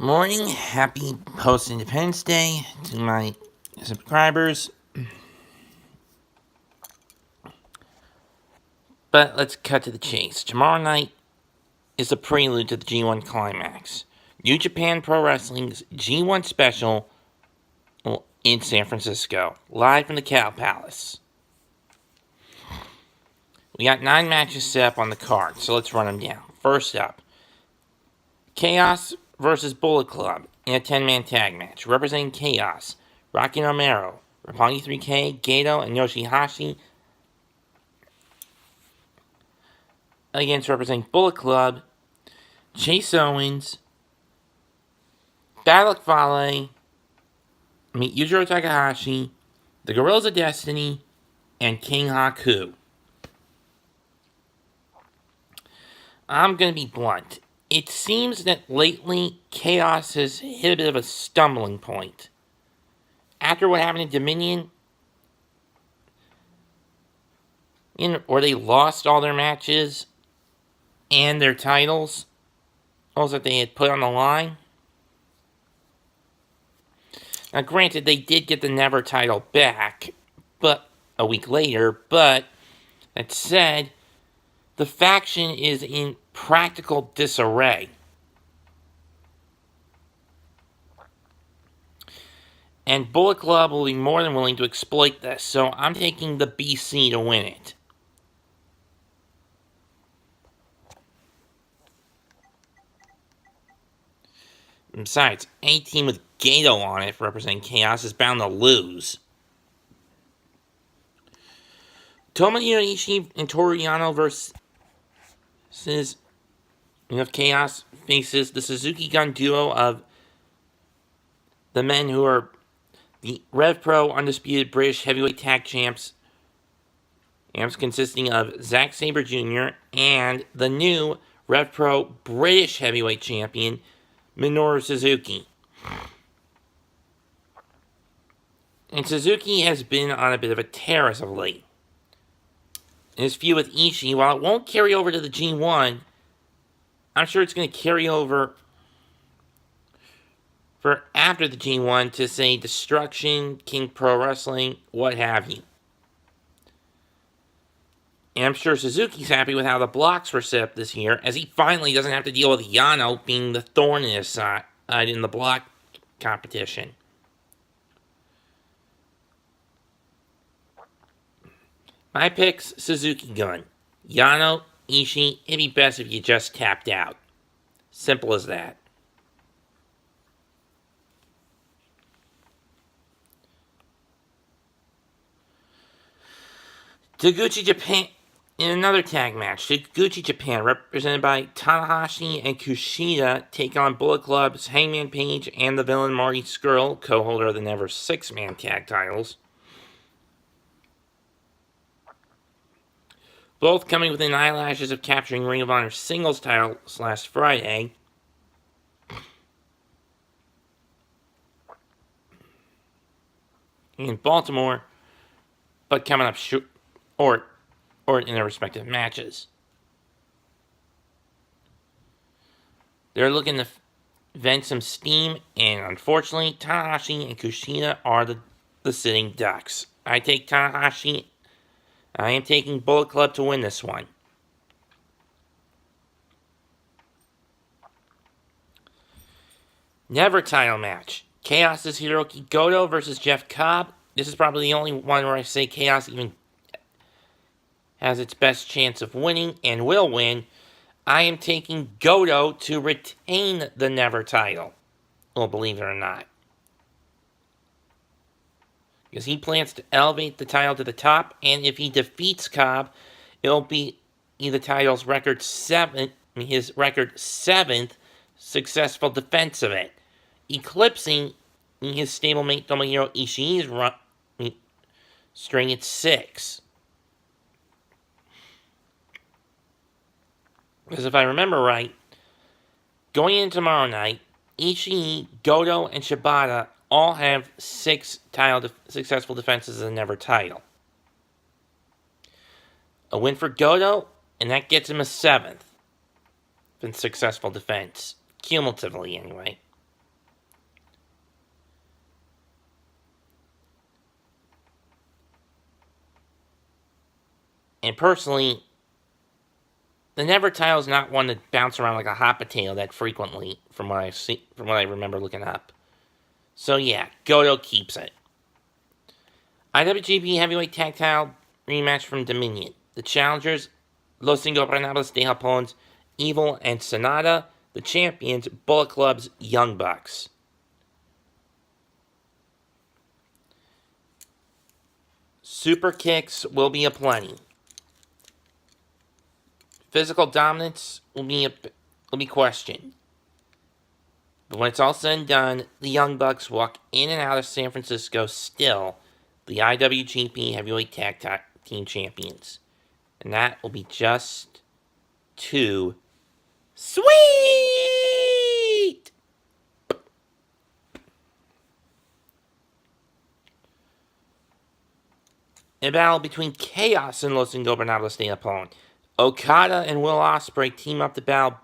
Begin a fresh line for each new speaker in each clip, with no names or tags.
Morning, happy post-Independence Day to my subscribers. But let's cut to the chase. Tomorrow night is the prelude to the G1 Climax. New Japan Pro Wrestling's G1 special in San Francisco, live from the Cow Palace. We got 9 matches set up on the card, so let's run them down. First up, Chaos versus Bullet Club in a 10-man tag match. Representing Chaos, Rocky Romero, Roppongi 3K, Gato, and Yoshihashi. Against representing Bullet Club, Chase Owens, Bad Luck Fale, Yujiro Takahashi, the Guerrillas of Destiny, and King Haku. I'm going to be blunt. It seems that lately, Chaos has hit a bit of a stumbling point. After what happened in Dominion, where they lost all their matches and their titles, those that they had put on the line. Now, granted, they did get the Never title back, but a week later. But that said, the faction is in practical disarray. And Bullet Club will be more than willing to exploit this, so I'm taking the BC to win it. Besides, any team with Gato on it representing Chaos is bound to lose. Tomohiro Ishii and Toru Yano versus Chaos faces the Suzuki Gun duo of the men who are the Rev Pro Undisputed British Heavyweight Tag Champs, consisting of Zack Sabre Jr. and the new Rev Pro British Heavyweight Champion, Minoru Suzuki. And Suzuki has been on a bit of a tear as of late. In his feud with Ishii, while it won't carry over to the G1, I'm sure it's going to carry over for after the G1 to, say, Destruction, King Pro Wrestling, what have you. And I'm sure Suzuki's happy with how the blocks were set up this year, as he finally doesn't have to deal with Yano being the thorn in his side in the block competition. My pick's Suzuki Gun. Yano, Ishii, it'd be best if you just tapped out. Simple as that. Taguchi Japan, in another tag match, Taguchi Japan, represented by Tanahashi and Kushida, take on Bullet Club's Hangman Page and the villain Marty Scurll, co-holder of the Never 6-man tag titles. Both coming within eyelashes of capturing Ring of Honor's singles titles last Friday. In Baltimore, but coming up or in their respective matches. They're looking to vent some steam, and unfortunately, Tanahashi and Kushida are the sitting ducks. I take Tanahashi. I am taking Bullet Club to win this one. Never title match. Chaos' Hiroki Goto versus Jeff Cobb. This is probably the only one where I say Chaos even has its best chance of winning and will win. I am taking Goto to retain the Never title. Well, believe it or not. Because he plans to elevate the title to the top, and if he defeats Cobb, it'll be the title's his record 7th successful defense of it, eclipsing his stablemate Tomohiro Ishii's string at 6. Because if I remember right, going in tomorrow night, Ishii, Goto, and Shibata all have 6 successful defenses of the Never title. A win for Goto, and that gets him a 7th successful defense, cumulatively anyway. And personally, the Never title is not one that bounce around like a hot potato that frequently, from what I remember looking up. So yeah, Goto keeps it. IWGP Heavyweight Tag Title rematch from Dominion. The challengers, Los Ingobernables de Japon's Evil and Sonata. The champions, Bullet Club's Young Bucks. Super kicks will be aplenty. Physical dominance will be questioned. But when it's all said and done, the Young Bucks walk in and out of San Francisco still the IWGP Heavyweight Tag Team Champions. And that will be just too sweet! A battle between Chaos and Los Ingobernables de Japón. Okada and Will Ospreay team up to battle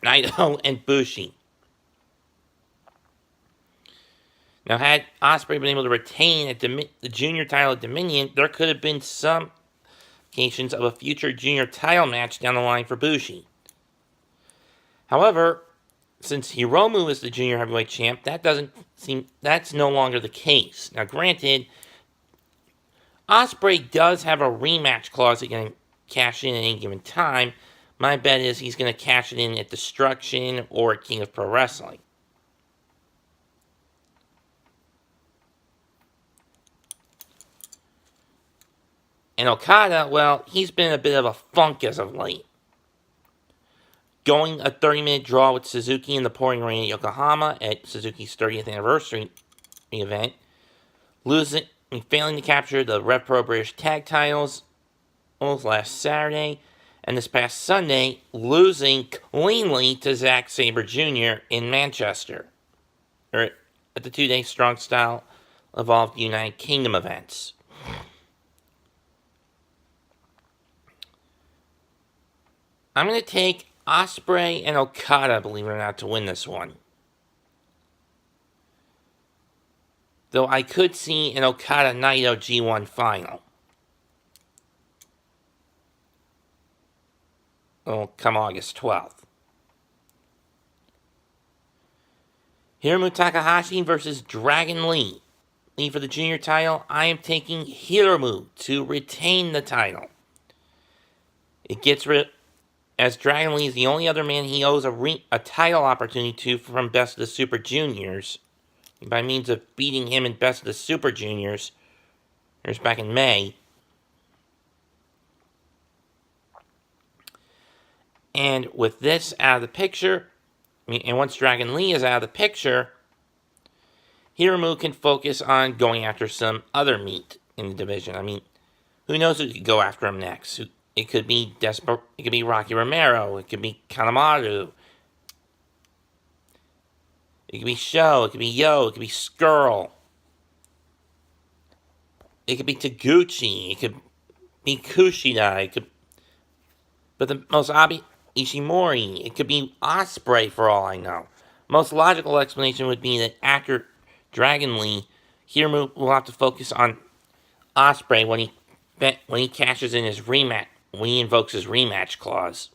Naito and Bushi. Now, had Ospreay been able to retain the junior title at Dominion, there could have been some indications of a future junior title match down the line for Bushi. However, since Hiromu is the junior heavyweight champ, that's no longer the case. Now, granted, Ospreay does have a rematch clause he can cash in at any given time. My bet is he's going to cash it in at Destruction or King of Pro Wrestling. And Okada, well, he's been in a bit of a funk as of late. Going a 30-minute draw with Suzuki in the pouring rain at Yokohama at Suzuki's 30th anniversary event. Failing to capture the Rev Pro British tag titles last Saturday. And this past Sunday, losing cleanly to Zack Sabre Jr. in Manchester. Or at the 2-day Strong Style Evolved United Kingdom events. I'm going to take Ospreay and Okada, believe it or not, to win this one. Though I could see an Okada Naito G1 final. Come August 12th. Hiromu Takahashi versus Dragon Lee. Lee for the junior title. I am taking Hiromu to retain the title. It gets rid... As Dragon Lee is the only other man he owes a title opportunity to from Best of the Super Juniors, by means of beating him in Best of the Super Juniors, back in May. And with this out of the picture, and once Dragon Lee is out of the picture, Hiromu can focus on going after some other meat in the division. I mean, who knows who could go after him next? It could be it could be Rocky Romero. It could be Kanemaru. It could be Sho. It could be Yo. It could be Skrull. It could be Taguchi. It could be Kushida. But the most obvious, Ishimori. It could be Ospreay for all I know. Most logical explanation would be that after Dragon Lee, Hiromu will have to focus on Ospreay when he cashes in his rematch. When he invokes his rematch clause.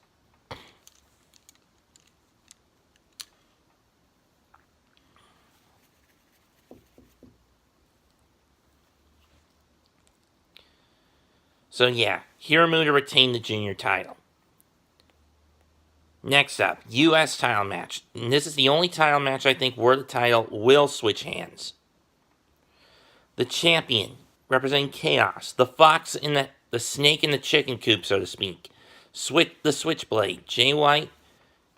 So yeah, Hiromu to retain the junior title. Next up, U.S. title match. And this is the only title match I think where the title will switch hands. The champion, representing Chaos, the fox in the snake in the chicken coop, so to speak. The Switchblade, Jay White,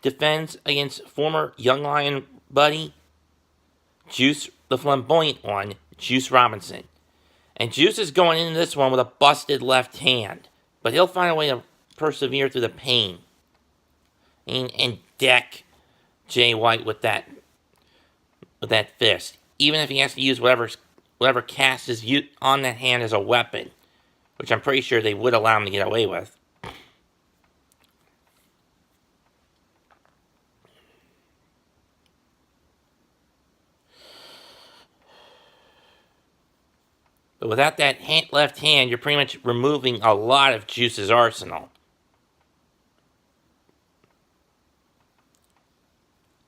defends against former Young Lion buddy, Juice, the flamboyant one, Juice Robinson. And Juice is going into this one with a busted left hand, but he'll find a way to persevere through the pain. And deck Jay White with that fist, even if he has to use whatever cast is on that hand as a weapon, which I'm pretty sure they would allow him to get away with. But without that left hand, you're pretty much removing a lot of Juice's arsenal.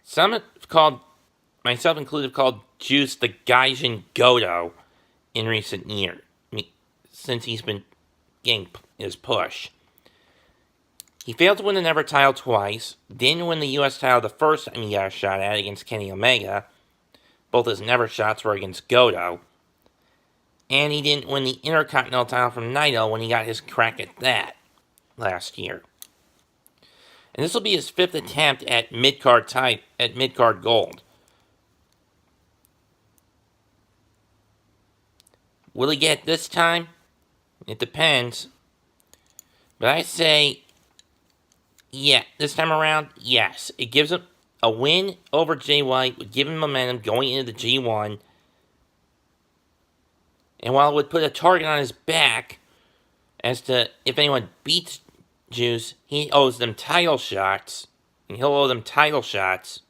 Some have called, myself included, called Juice the Gaijin Goto in recent years, since he's been getting his push. He failed to win the Never title twice, didn't win the US title the first time he got a shot at it against Kenny Omega. Both his Never shots were against Goto. And he didn't win the Intercontinental title from Naito when he got his crack at that last year. And this will be his 5th attempt at mid-card gold. Will he get it this time? It depends. But I say, yeah, this time around, yes. It gives him a win over Jay White, would give him momentum going into the G1. And while it would put a target on his back as to if anyone beats Juice, he owes them title shots. And he'll owe them title shots.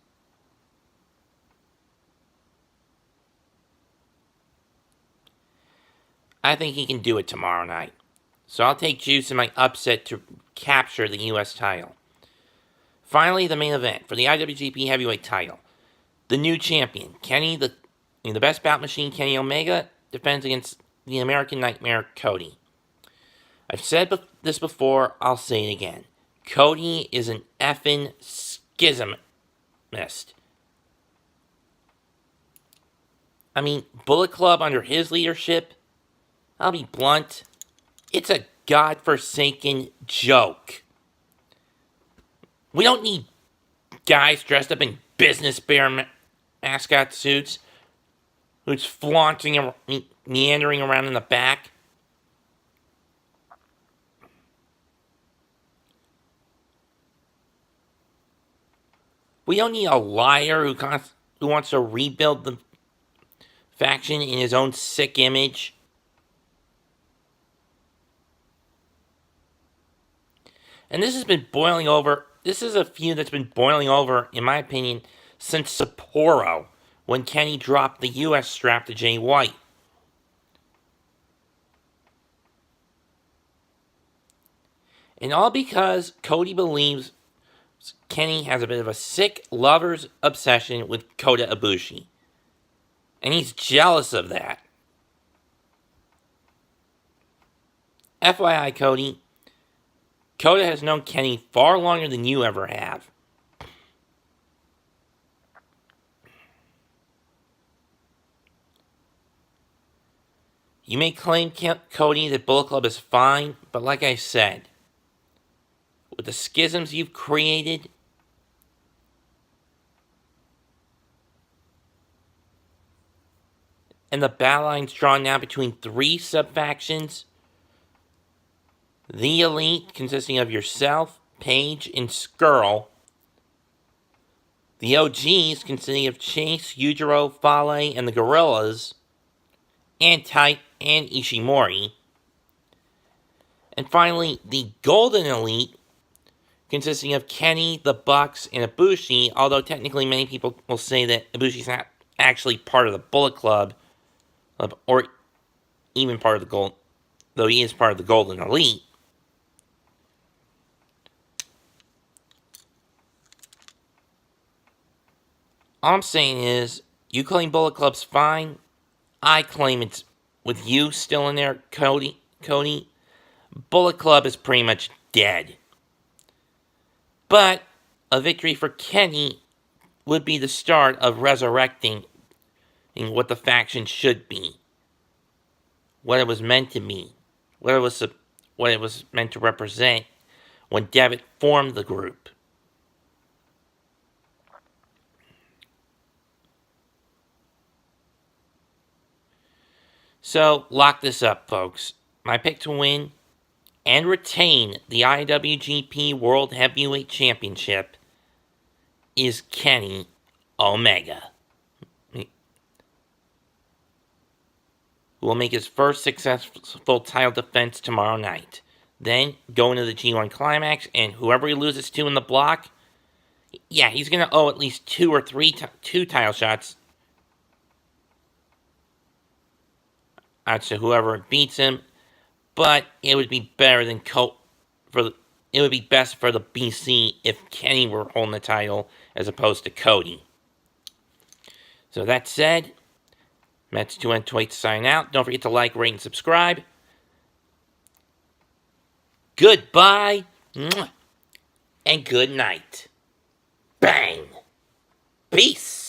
I think he can do it tomorrow night. So I'll take Juice in my upset to capture the US title. Finally, the main event for the IWGP Heavyweight title. The new champion, the best bout machine, Kenny Omega, defends against the American Nightmare, Cody. I've said this before, I'll say it again. Cody is an effing schismist. I mean, Bullet Club under his leadership, I'll be blunt, it's a godforsaken joke. We don't need guys dressed up in business bear mascot suits who's flaunting and meandering around in the back. We don't need a liar who wants to rebuild the faction in his own sick image. And this has been boiling over. This is a feud that's been boiling over, in my opinion, since Sapporo, when Kenny dropped the US strap to Jay White. And all because Cody believes Kenny has a bit of a sick lover's obsession with Kota Ibushi. And he's jealous of that. FYI, Cody, Kota has known Kenny far longer than you ever have. You may claim, Cody, that Bullet Club is fine, but like I said, with the schisms you've created, and the battle lines drawn now between 3 sub-factions, the Elite, consisting of yourself, Paige, and Skrull, the OGs, consisting of Chase, Yujiro, Fale, and the Gorillas, and Tight, and Ishimori, and finally, the Golden Elite, consisting of Kenny, the Bucks, and Ibushi, although technically many people will say that Ibushi's not actually part of the Bullet Club, or even part of the Gold, though he is part of the Golden Elite. All I'm saying is, you claim Bullet Club's fine. I claim it's, with you still in there, Cody, Bullet Club is pretty much dead. But a victory for Kenny would be the start of resurrecting what the faction should be, what it was meant to be, what it was meant to represent when Devitt formed the group. So, lock this up, folks. My pick to win and retain the IWGP World Heavyweight Championship is Kenny Omega, who will make his first successful title defense tomorrow night. Then go into the G1 Climax, and whoever he loses to in the block, yeah, he's going to owe at least 2 or 3 title shots. to whoever beats him, but it would be better than it would be best for the BC if Kenny were holding the title as opposed to Cody. So that said, Mets 228 sign out. Don't forget to like, rate, and subscribe. Goodbye and good night. Bang. Peace.